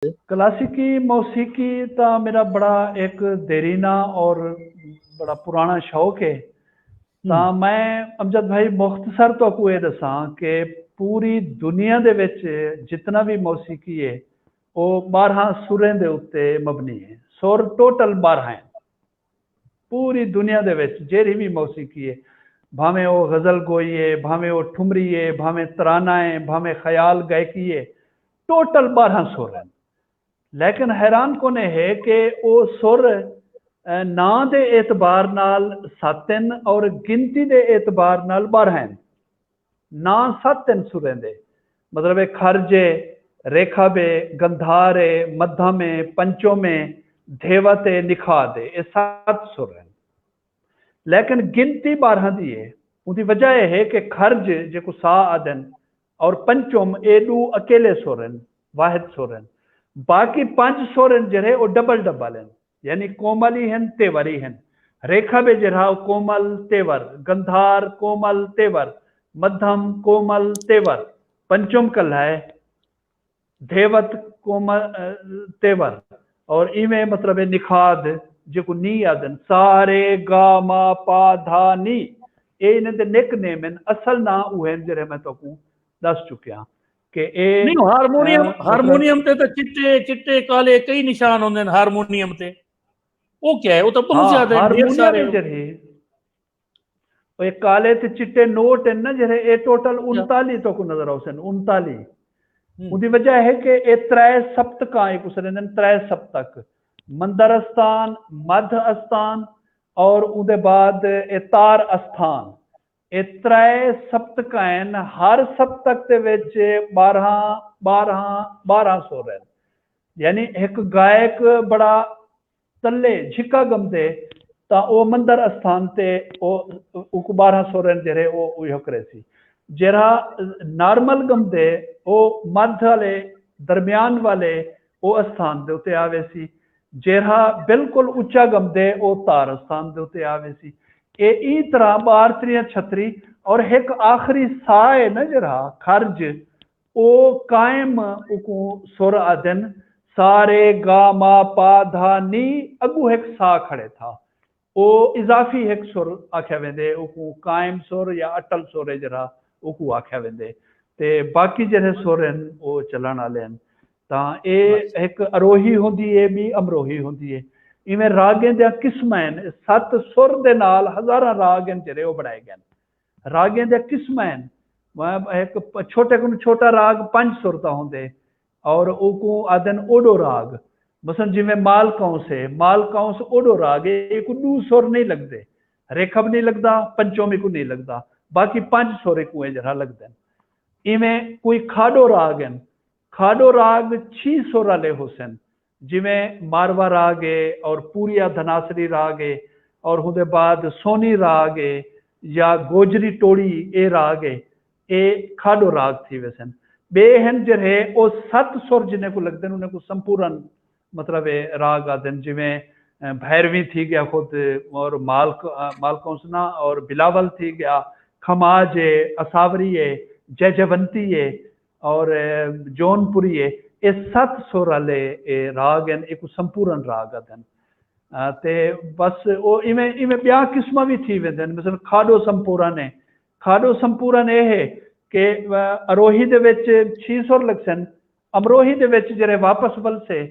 क्लासिकी मौसीकी का मेरा बड़ा एक देरीना और बड़ा पुराना शौक है। ਤਾਂ मैं अमजद भाई मुख्तसर तो आपको ये दसा कि पूरी दुनिया दे विच जितना भी मौसीकी है वो 12 सुरें दे उत्ते मबनी है। सुर टोटल 12 हैं पूरी दुनिया दे विच जेरी भी मौसीकी है, भावें वो गजल गोई है, भावें वो ठुमरी है, भावें तराना है, भावें ख्याल गायकी है, टोटल 12 सुर हैं। लेकिन हैरान कोने है कि वो सुर ना दे एतबार नाल 7 हैं और गिनती दे एतबार नाल 12 हैं। ना 7 हैं सुरें दे, मतलब है खरजे, रेखाबे, गंधारे, मध्यमे, पंचोमे, धेवते, निखादे, ये 7 सुर हैं। लेकिन गिनती 12 दी है। उसकी वजह यह है कि खर्ज जो सा आदन और पंचम एडू अकेले सुर हैं, वाहिद सुर हैं। बाकी 5 सुर हैं जरे वो डबल डबल हैं, यानी कोमली हैं तेवरी हैं। रेखा बे जरा कोमल तेवर, गंधार कोमल तेवर, मध्यम कोमल तेवर, पंचम कल है धेवत कोमल तेवर, और इवें मतलब है निखाद जो नी आदन सारे गा मा पा धा नी, ये इन्हें दे निक नेम हैं। असल ना उहे जरे मैं तो दस चुकिया कि ए नहीं हारमोनियम हारमोनियम ते तो चिट्टे चिट्टे काले कई निशान होंगे हारमोनियम ते, वो क्या है? वो तो बहुत ज्यादा है, ढेर सारे जरे ये काले ते चिट्टे नोट है ना जरे ये टोटल 39 तो को नजर आउसन 39। उसकी वजह है कि ये 3 सप्तक एक उसने 3 सप्तक मंदर अस्थान, मध्य अस्थान और उदे बाद तार अस्थान, ये 3 सप्तक हैं। हर सप्तक के विच 12 12 12 सुर हैं। यानी एक गायक बड़ा तले झिका गमदे तो वो मंदर अस्थान ते वो 12 सुर हैं जरे वो उहो करे सी। जरा नॉर्मल गमदे वो मध्य वाले दरम्यान वाले वो स्थान दे उत्ते आवे सी। जरा बिल्कुल उच्चा गमदे वो तार स्थान दे उत्ते आवे सी। ई तरह 12 त्रिया 36 और एक आखिरी सा है ना जरा खर्ज वो कायम उको सुर आदन सारे गा मा पा धा नी, अगू एक सा खड़े था वो इजाफी एक सुर आख्या वेंदे उको कायम सुर या अटल सुर है जरा उको आख्या वेंदे ते बाकी जरे सुर हैं वो चलन वाले हैं। तां ये एक अरोही होंदी है भी अमरोही होंदी है। इवें रागें दी किस्म हैं, 7 सुर दे नाल हजारां राग हैं जरे वो बनाए गए। रागें दी किस्म हैं, एक छोटे को छोटा राग 5 सुर दा होंदे और उको आदन ओडो राग, मसलन जिमें मालकौंस है, मालकौंस ओडो राग है, एक दू सुर नहीं लगते, रेखब नहीं लगता, पंचोमी को नहीं लगता, बाकी 5 सुर को जरा लगते हैं। इवें कोई खाडो राग है, खाडो राग 6 सुर वाले हुसन, जिमें मारवा राग है और पूरिया धनासरी राग है और उसके बाद सोनी राग है या गोजरी टोड़ी ए राग है, ये खाडो राग थी वैसन। बे हैं जरे वो 7 सुर जिन्हें को लगते हैं उन्हें को संपूर्ण मतलब है राग आदन, जिमें भैरवी थी गया खुद और मालकौंसना और बिलावल थी गया, खमाज है, असावरी है, जयजवंती है और जौनपुरी है। ये 7 सुर वाले राग हैं, एक संपूर्ण राग आदन ते बस वो इवें इवें ब्याह किस्म भी थी वेंदे मसलन खाडो संपूर्ण है। खाडो संपूर्ण ये है कि अरोही दे विच 6 सुर लगसन, अमरोही दे विच जरे वापस बल से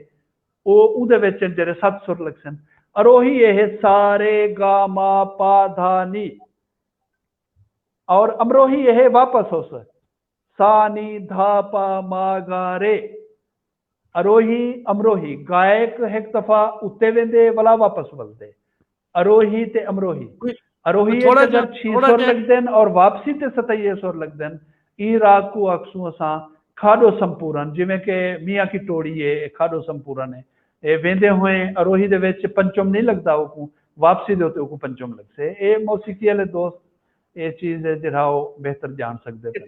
वो उदे विच जरे 7 सुर लगसन। अरोही ये है सारे गा मा पा धा नी और अमरोही ये है वापस हो सा नी धा पा मा गा रे। अरोही अमरोही गायक एक दफा उत्ते वेंदे वाला वापस बलदे, अरोही ते अमरोही। अरोही थोड़ा 6 सुर लगते हैं और वापसी ते 27 सुर लगते हैं। ई राग को अक्सू असा खाडो संपूर्ण, जिमें के मियाँ की टोड़ी है खाडो संपूर्ण है, ये वेंदे हुए अरोही दे विच पंचम नहीं लगता, वो वापसी दे उत्ते पंचम लगसे। ये मौसीकी वाले दोस्त ये चीज जरा बेहतर जान सकते हैं।